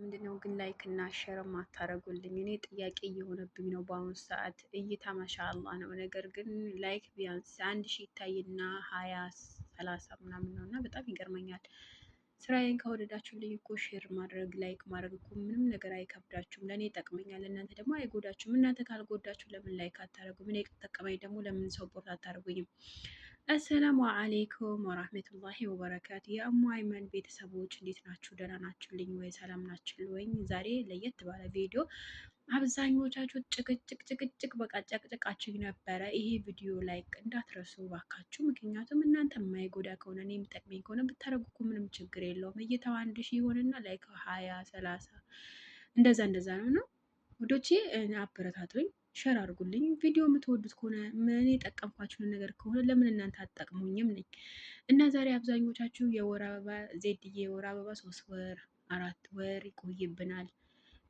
ምንድነው ግን ላይክ እና ሼር ማታረጉልኝ? እኔ ጥያቄ እየሆነብኝ ነው በአሁኑ ሰዓት። እይታ ማሻአላ ነው፣ ነገር ግን ላይክ ቢያንስ 1000 ይታይና 20 30 ምናምን ነው እና በጣም ይገርመኛል። ስራዬን ከወደዳችሁልኝ እኮ ሼር ማድረግ ላይክ ማድረግ እኮ ምንም ነገር አይከብዳችሁም። ለእኔ ይጠቅመኛል፣ እናንተ ደግሞ አይጎዳችሁም። እናንተ ካልጎዳችሁ ለምን ላይክ አታደርጉም? እኔ ጠቀመኝ ደግሞ ለምን ሰፖርት አታደርጉኝም? አሰላሙ አሌይኩም ወራህመቱላሂ ወበረካቱ። የእሙ አይመን ቤተሰቦች እንዴት ናችሁ? ደህና ናችሁልኝ ወይ? ሰላም ናችሁ ወይ? ዛሬ ለየት ባለ ቪዲዮ አብዛኞቻችሁ ጭቅጭቅ በቃ ጨቅጭቃችሁ ነበረ። ይሄ ቪዲዮ ላይክ እንዳትረሱ ባካችሁ። ምክንያቱም እናንተ የማይጎዳ ከሆነ እኔ የሚጠቅመኝ ከሆነ ብታደርጉ እኮ ምንም ችግር የለውም። እይታው 1000 ይሆንና ላይክ 20 30 እንደዛ ነው እና ወዶቼ አበረታቱኝ፣ ሸር አድርጉልኝ። ቪዲዮ የምትወዱት ከሆነ እኔ የጠቀምኳችሁን ነገር ከሆነ ለምን እናንተ አትጠቅሙኝም ነኝ እና ዛሬ አብዛኞቻችሁ የወር አበባ ዜድዬ የወር አበባ 3 ወር 4 ወር ይቆይብናል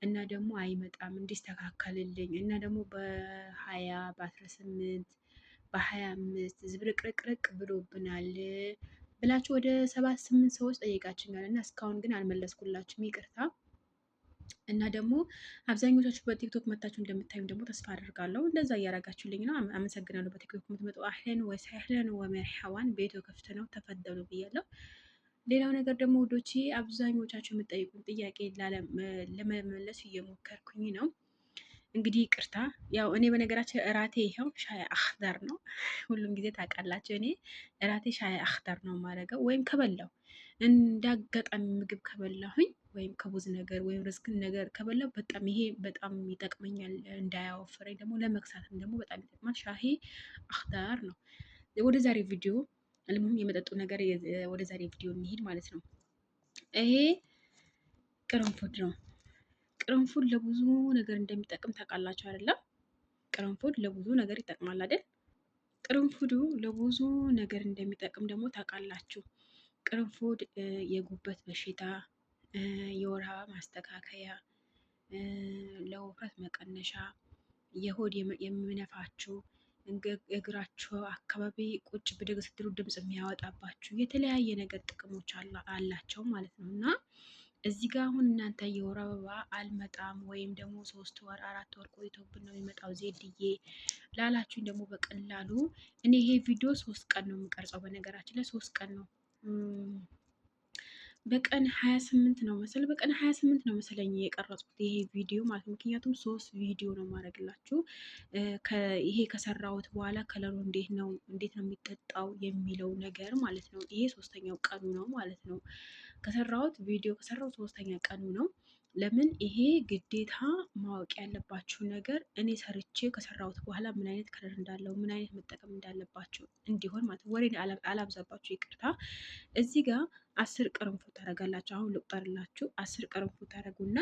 እና ደግሞ አይመጣም እንዲስተካከልልኝ እና ደግሞ በ20 በ18 በ25 ዝብርቅርቅርቅ ብሎብናል ብላችሁ ወደ 7 8 ሰዎች ጠይቃችኛል እና እስካሁን ግን አልመለስኩላችሁም፣ ይቅርታ። እና ደግሞ አብዛኞቻችሁ በቲክቶክ መታችሁ እንደምታዩም ደግሞ ተስፋ አድርጋለሁ። እንደዛ እያረጋችሁልኝ ነው፣ አመሰግናለሁ። በቲክቶክ የምትመጡ አህለን ወሰህለን ወመርሐዋን፣ ቤቱ ክፍት ነው፣ ተፈደሉ ብያለሁ። ሌላው ነገር ደግሞ ውዶቼ አብዛኞቻችሁ የምጠይቁን ጥያቄ ለመመለስ እየሞከርኩኝ ነው። እንግዲህ ቅርታ፣ ያው እኔ በነገራችን እራቴ ይኸው ሻይ አክዳር ነው። ሁሉም ጊዜ ታውቃላችሁ፣ እኔ እራቴ ሻይ አክዳር ነው የማደርገው። ወይም ከበላው እንዳጋጣሚ ምግብ ከበላሁኝ ወይም ከቡዝ ነገር ወይም ርዝግን ነገር ከበላው በጣም ይሄ በጣም ይጠቅመኛል። እንዳያወፍረኝ ደግሞ ለመክሳትም ደግሞ በጣም ይጠቅማል። ሻሂ አክዳር ነው። ወደ ዛሬ ቪዲዮ አልሙም የመጠጡ ነገር ወደ ዛሬ ቪዲዮ የሚሄድ ማለት ነው። ይሄ ቅርንፉድ ነው። ቅርንፉድ ለብዙ ነገር እንደሚጠቅም ታውቃላችሁ አይደለም? ቅርንፉድ ለብዙ ነገር ይጠቅማል አይደል? ቅርንፉዱ ለብዙ ነገር እንደሚጠቅም ደግሞ ታውቃላችሁ። ቅርንፉድ የጉበት በሽታ፣ የወር አበባ ማስተካከያ፣ ለውፍረት መቀነሻ፣ የሆድ የሚነፋችሁ፣ እግራችሁ አካባቢ ቁጭ ብድግ ስትሉ ድምፅ የሚያወጣባችሁ የተለያየ ነገር ጥቅሞች አላቸው ማለት ነው። እና እዚህ ጋር አሁን እናንተ የወር አበባ አልመጣም ወይም ደግሞ 3 ወር 4 ወር ቆይቶብን ነው የሚመጣው ዜድዬ ላላችሁኝ ደግሞ በቀላሉ እኔ ይሄ ቪዲዮ 3 ቀን ነው የምቀርጸው። በነገራችን ላይ 3 ቀን ነው በቀን 28 ነው መሰለኝ፣ በቀን 28 ነው መሰለኝ የቀረጽኩት ይሄ ቪዲዮ ማለት ነው። ምክንያቱም 3 ቪዲዮ ነው ማድረግላችሁ። ይሄ ከሰራሁት በኋላ ከለሩ እንዴት ነው የሚጠጣው የሚለው ነገር ማለት ነው። ይሄ 3ኛው ቀኑ ነው ማለት ነው። ከሰራሁት ቪዲዮ ከሰራሁት 3ኛ ቀኑ ነው። ለምን ይሄ ግዴታ ማወቅ ያለባችሁ ነገር እኔ ሰርቼ ከሰራሁት በኋላ ምን አይነት ከለር እንዳለው ምን አይነት መጠቀም እንዳለባችሁ እንዲሆን ማለት ወሬ አላብዛባችሁ፣ ይቅርታ። እዚህ ጋር 10 ቅርንፉድ ታደርጋላችሁ። አሁን ልቁጠርላችሁ። 10 ቅርንፉድ ታደርጉና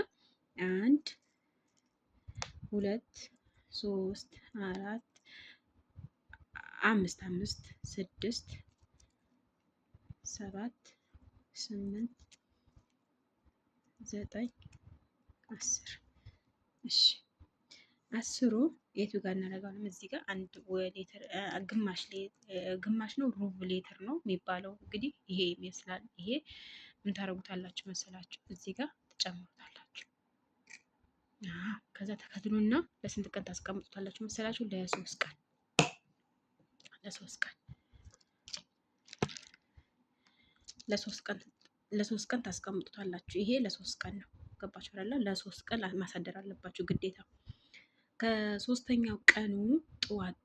1 2 3 4 5 5 6 7 8 9 10 እሺ፣ 10ሩ የቱ ጋር እናደርጋለን? እዚህ ጋር 1 ሊትር ግማሽ ነው፣ ሩብ ሊትር ነው የሚባለው እንግዲህ ይሄ ይመስላል። ይሄ ምን ታደርጉታላችሁ መሰላችሁ? እዚህ ጋር ትጨምሩታላችሁ። ከዛ ተከትሉና ለስንት ቀን ታስቀምጡታላችሁ መሰላችሁ? ለ3 ቀን ለ3 ቀን ታስቀምጡታላችሁ። ይሄ ለ3 ቀን ነው። ገባችሁ አይደለ? ለ3 ቀን ማሳደር አለባችሁ ግዴታ። ከ3ኛው ቀኑ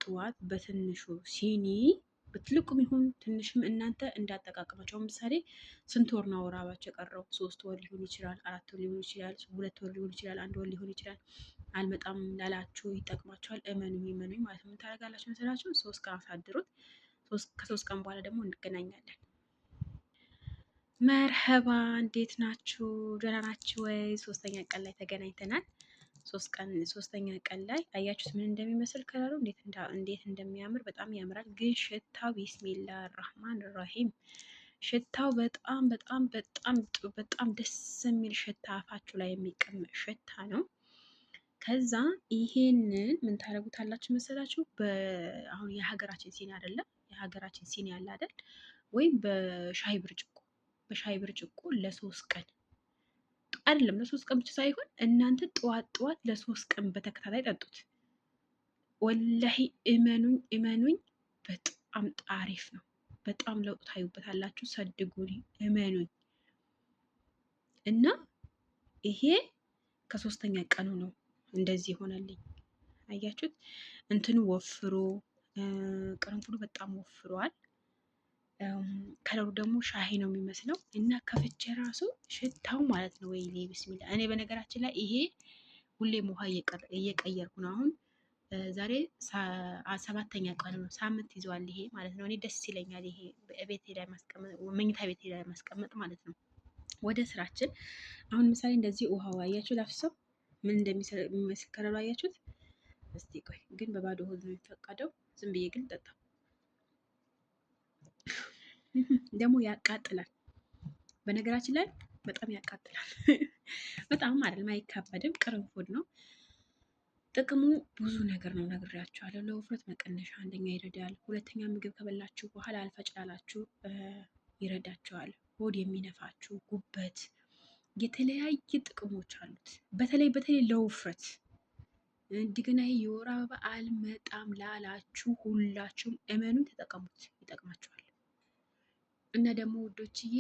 ጥዋት በትንሹ ሲኒ በትልቁም ይሁን ትንሽም እናንተ እንዳጠቃቀማቸው። ምሳሌ ስንት ወር ነው ወር አበባችሁ የቀረው? 3 ወር ሊሆን ይችላል፣ 4 ወር ሊሆን ይችላል፣ 2 ወር ሊሆን ይችላል፣ 1 ወር ሊሆን ይችላል። አልመጣም ላላችሁ ይጠቅማችኋል። እመኑኝ ማለት ነው። ምን ታደርጋላችሁ መሰላችሁ? 3 ቀን አሳድሩት። ከ3 ቀን በኋላ ደግሞ እንገናኛለን። መርሀባ፣ እንዴት ናችሁ? ደህና ናችሁ ወይ? 3ኛ ቀን ላይ ተገናኝተናል። 3ኛ ቀን ላይ አያችሁት ምን እንደሚመስል ከለሩ እንዴት እንደሚያምር በጣም ያምራል። ግን ሽታው ቢስሚላ ራህማን ራሂም ሽታው በጣም ደስ የሚል ሽታ፣ አፋችሁ ላይ የሚቀመጥ ሽታ ነው። ከዛ ይሄንን ምን ታደርጉታላችሁ መሰላችሁ? አሁን የሀገራችን ሲኒ አይደለም፣ የሀገራችን ሲኒ ያለ አይደል? ወይም በሻይ ብርጭቆ ለ3 ቀን አይደለም ለ3 ቀን ብቻ ሳይሆን እናንተ ጠዋት ጠዋት ለ3 ቀን በተከታታይ ጠጡት። ወላሂ እመኑኝ እመኑኝ በጣም ጣሪፍ ነው። በጣም ለውጥ ታዩበታላችሁ። ሰድጉኒ እመኑኝ። እና ይሄ ከ3ኛ ቀኑ ነው እንደዚህ ይሆናልኝ። አያችሁት? እንትኑ ወፍሮ ቅርንፉዱ በጣም ወፍሯል። ከለሩ ደግሞ ሻሂ ነው የሚመስለው እና ከፍቼ ራሱ ሽታው ማለት ነው። ወይኔ ቢስሚላ። እኔ በነገራችን ላይ ይሄ ሁሌም ውሃ እየቀየርኩ ነው። አሁን ዛሬ 7ኛ ቀኑ ነው። ሳምንት ይዘዋል ይሄ ማለት ነው። እኔ ደስ ይለኛል ይሄ ቤቴ ላይ ማስቀመጥ፣ መኝታ ቤቴ ላይ ማስቀመጥ ማለት ነው። ወደ ስራችን አሁን ምሳሌ እንደዚህ ውሃው አያችሁ ላፍሰው ምን እንደሚመስል ከለሩ አያችሁት? እስቲ ቆይ ግን በባዶ ሆድ ነው የሚፈቀደው። ዝም ብዬ ግን ጠጣ ደግሞ ያቃጥላል። በነገራችን ላይ በጣም ያቃጥላል። በጣም አይደለም አይካበድም። ቅርንፉድ ነው። ጥቅሙ ብዙ ነገር ነው ነግሬያችኋለሁ። ለውፍረት መቀነሻ አንደኛ ይረዳል። ሁለተኛ ምግብ ከበላችሁ በኋላ አልፈጭላላችሁ ይረዳቸዋል። ሆድ የሚነፋችሁ ጉበት፣ የተለያየ ጥቅሞች አሉት። በተለይ ለውፍረት እንደገና ይሄ የወር አበባ አልመጣም ላላችሁ ሁላችሁም እመኑን ተጠቀሙት፣ ይጠቅማችኋል። እና ደግሞ ውዶችዬ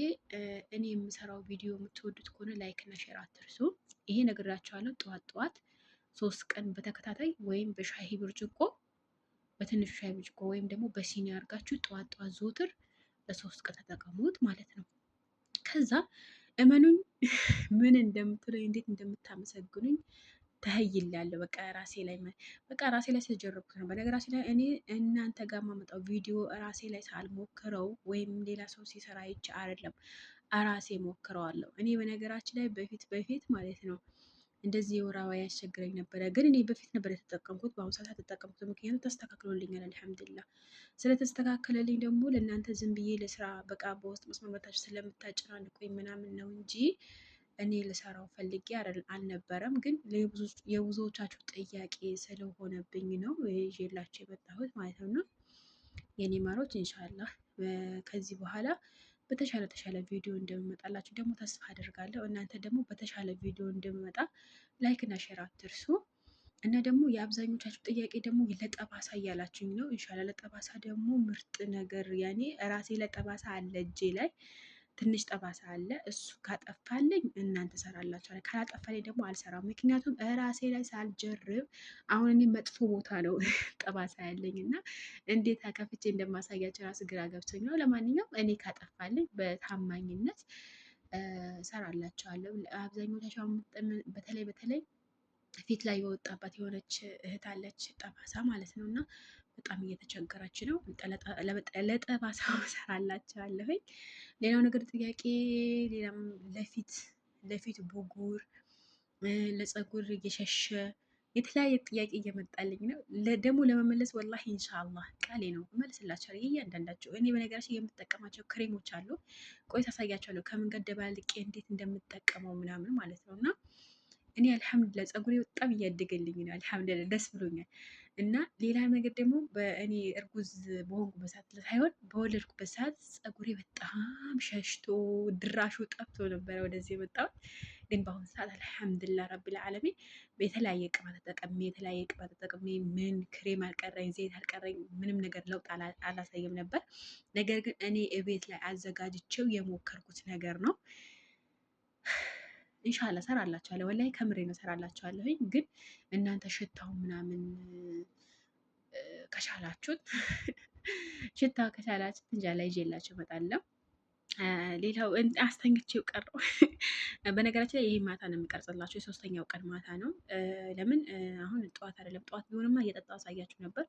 እኔ የምሰራው ቪዲዮ የምትወዱት ከሆነ ላይክ እና ሼር አትርሱ። ይሄ ነግራችኋለሁ። ጠዋት ጠዋት 3 ቀን በተከታታይ ወይም በሻሂ ብርጭቆ፣ በትንሹ ሻሂ ብርጭቆ ወይም ደግሞ በሲኒ አድርጋችሁ ጠዋት ጠዋት ዘወትር ለ3 ቀን ተጠቀሙት ማለት ነው። ከዛ እመኑኝ ምን እንደምትሉኝ እንዴት እንደምታመሰግኑኝ ተህይላለሁ። በቃ ራሴ ላይ ስለጀረብኩት ነው። በነገራችን ላይ እኔ እናንተ ጋር ማመጣው ቪዲዮ ራሴ ላይ ሳልሞክረው ወይም ሌላ ሰው ሲሰራ አይቼ አይደለም፣ ራሴ ሞክረዋለሁ። እኔ በነገራችን ላይ በፊት ማለት ነው እንደዚህ የወር አበባ ያስቸግረኝ ነበረ። ግን እኔ በፊት ነበር የተጠቀምኩት፣ በአሁኑ ሰዓት አልተጠቀምኩት። ምክንያቱም ተስተካክሎልኛል፣ አልሐምዱሊላህ። ስለተስተካከለልኝ ደግሞ ለእናንተ ዝም ብዬ ለስራ በቃ በውስጥ መስመር መታችሁ ስለምታጨናንቁኝ ምናምን ነው እንጂ እኔ ልሰራው ፈልጌ አልነበረም። ግን የብዙዎቻችሁ ጥያቄ ስለሆነብኝ ነው ይዤላችሁ የመጣሁት ማለት ነው። እና የኔ ማሮች ኢንሻላህ ከዚህ በኋላ በተሻለ ቪዲዮ እንደምመጣላችሁ ደግሞ ተስፋ አደርጋለሁ። እናንተ ደግሞ በተሻለ ቪዲዮ እንደምመጣ ላይክ እና ሼር አትርሱ። እና ደግሞ የአብዛኞቻችሁ ጥያቄ ደግሞ ለጠባሳ እያላችሁኝ ነው። ኢንሻላህ ለጠባሳ ደግሞ ምርጥ ነገር ያኔ ራሴ ለጠባሳ አለ እጄ ላይ ትንሽ ጠባሳ አለ። እሱ ካጠፋልኝ እናንተ ሰራላችኋል፣ ካላጠፋልኝ ደግሞ አልሰራም። ምክንያቱም እራሴ ላይ ሳልጀርብ አሁን እኔ መጥፎ ቦታ ነው ጠባሳ ያለኝ እና እንዴት ከፍቼ እንደማሳያቸው ራሱ ግራ ገብቶኝ ነው። ለማንኛውም እኔ ካጠፋልኝ በታማኝነት ሰራላችኋለሁ። አብዛኞቻቸው በተለይ ፊት ላይ የወጣባት የሆነች እህት አለች ጠባሳ ማለት ነው እና በጣም እየተቸገረች ነው። ለጠባሳ ሰራላችኋለሁኝ። ሌላው ነገር ጥያቄ ሌላም ለፊት ብጉር፣ ለፀጉር እየሸሸ የተለያየ ጥያቄ እየመጣልኝ ነው። ደግሞ ለመመለስ ወላሂ ኢንሻአላህ ቃሌ ነው እመልስላችኋለሁ እያንዳንዳቸው። እኔ በነገራችን የምጠቀማቸው ክሬሞች አሉ። ቆይ ታሳያቸዋለሁ ከምን ጋር ደባልቄ እንዴት እንደምጠቀመው ምናምን ማለት ነው። እና እኔ አልሐምዱሊላህ ፀጉሬ በጣም እያደገልኝ ነው። አልሐምዱሊላህ ደስ ብሎኛል። እና ሌላ ነገር ደግሞ በእኔ እርጉዝ በሆንኩበት ሰዓት ሳይሆን በወለድኩበት ሰዓት ፀጉሬ በጣም ሸሽቶ ድራሹ ጠፍቶ ነበረ ወደዚህ የመጣሁት። ግን በአሁኑ ሰዓት አልሐምዱሊላህ ረቢል ዓለሚን የተለያየ ቅባት ተጠቅሜ ምን ክሬም አልቀረኝ፣ ዘይት አልቀረኝ፣ ምንም ነገር ለውጥ አላሳየም ነበር። ነገር ግን እኔ እቤት ላይ አዘጋጅቼው የሞከርኩት ነገር ነው። ኢንሻላህ ሰራላችኋለሁ። ወላሂ ከምሬ ነው ሰራላችኋለሁኝ። ግን እናንተ ሽታው ምናምን ከቻላችሁት ሽታው ከቻላችሁት እንጃ ላይ ይዤላችሁ እመጣለሁ። ሌላው አስተኝቼው ቀረው። በነገራችን ላይ ይህ ማታ ነው የምቀርጽላችሁ፣ የ3ኛው ቀን ማታ ነው። ለምን አሁን ጠዋት አይደለም። ጠዋት ቢሆንማ እየጠጣሁ አሳያችሁ ነበር።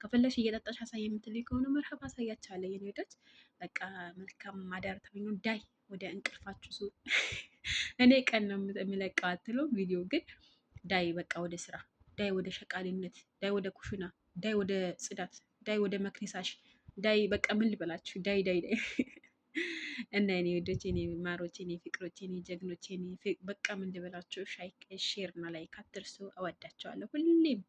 ከፈለሽ እየጠጣሽ አሳይ የምትልኝ ከሆነ መርሀባ አሳያችኋለሁ። የኔ ወደች በቃ መልካም ማዳር ተመኙ። ዳይ ወደ እንቅልፋችሁ ሱ እኔ ቀን ነው የሚለቀው አትለው ቪዲዮ ግን ዳይ በቃ ወደ ስራ፣ ዳይ ወደ ሸቃሊነት፣ ዳይ ወደ ኩሽና፣ ዳይ ወደ ጽዳት፣ ዳይ ወደ መክኒሳሽ፣ ዳይ በቃ ምን ልበላችሁ፣ ዳይ እና የኔ ወዶች፣ የኔ ማሮች፣ የኔ ፍቅሮች፣ የኔ ጀግኖች፣ የኔ በቃ ምን ልበላችሁ፣ ሼር እና ላይክ አትርሱ። እወዳቸዋለሁ ሁሌም